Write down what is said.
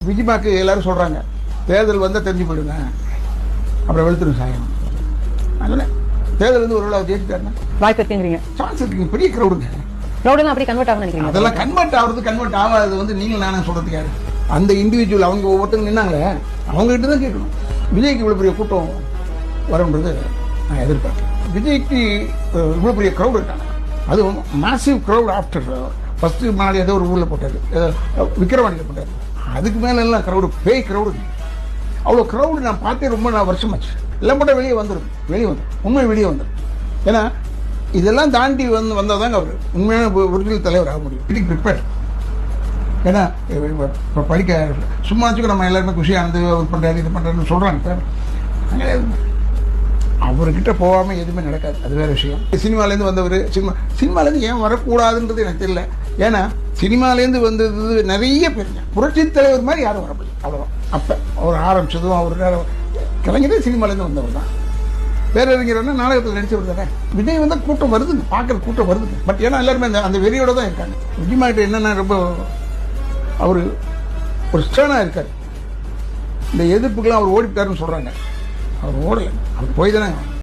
விஜிமாக்கு எல்லாரும் சொல்றாங்க தேர்தல் வந்தால் தெரிஞ்சு போயிடுங்க, அப்புறம் வெளுத்துடும் சாயம். அதனால தேர்தல் வந்து ஒரு வேளை ஜெயிச்சுட்டாருன்னா வாய்ப்பு இருக்குங்கிறீங்க. சான்ஸ் இருக்குங்க, பெரிய கிரௌடுங்க. கிரௌடெல்லாம் அப்படி கன்வெர்ட் ஆகும் நினைக்கிறீங்க? அதெல்லாம் கன்வெர்ட் ஆகாது வந்து நீங்கள் நானும் சொல்றதுக்கு யாரு? அந்த இண்டிவிஜுவல் அவங்க ஒவ்வொருத்தங்க நின்னாங்களே அவங்க கிட்ட தான் கேட்கணும். விஜய்க்கு இவ்வளவு பெரிய கூட்டம் வரும்ன்றது நான் எதிர்பார்க்கிறேன். விஜய்க்கு இவ்வளவு பெரிய கிரௌட் இருக்காங்க, அதுவும் மேசிவ் கிரௌட். ஆஃப்டர் ஃபர்ஸ்ட் மாநாடு ஏதோ ஒரு ஊரில் போட்டாரு, விக்கிரவாண்டியில் போட்டாரு. அதுக்கு மேல எல்லாம் கிரௌடு, பேய் கிரௌடு. அவ்வளோ கிரௌடு நான் பார்த்தே ரொம்ப வருஷமாச்சு. எல்லாம் போட்டால் வெளியே வந்துடும், உண்மை வெளியே வந்துடும். ஏன்னா இதெல்லாம் தாண்டி வந்தால் தாங்க அவர் உண்மையான ஒரிஜினல் தலைவர் ஆக முடியும். It prepare. ஏன்னா இப்போ படிக்க சும்மா வச்சுக்கோ, நம்ம எல்லாருமே குஷியானது அவர் பண்ணுறாரு இது பண்ணுறாருன்னு சொல்கிறாங்க. அங்கே அவர்கிட்ட போகாமல் எதுவுமே நடக்காது, அது வேறு விஷயம். சினிமாலேருந்து வந்தவர் சினிமாலேருந்து ஏன் வரக்கூடாதுன்றது எனக்கு தெரியல. ஏன்னா சினிமாலேருந்து வந்தது நிறைய பேருங்க, புரட்சி தலைவர் மாதிரி யாரும் வர முடியும், அவ்வளோதான். அப்போ அவர் ஆரம்பிச்சதும் அவர் கலைஞரே சினிமாலேருந்து வந்தவர் தான். பேரறிஞர்னா நாடகத்தில் நடிச்சவர் தானே. விஜய் வந்து கூட்டம் வருதுங்க, பார்க்குற கூட்டம் வருதுங்க. பட் ஏன்னா எல்லாருமே அந்த வெறியோட தான் இருக்காங்க. விஜயமாகிட்ட என்னென்னா ரொம்ப அவர் ஒரு ஸ்டர்னாக இருக்கார். இந்த எதிர்ப்புக்கெல்லாம் அவர் ஓடிட்டாருன்னு சொல்கிறாங்க. அவர் ஓடலை, அவர் போய் தானே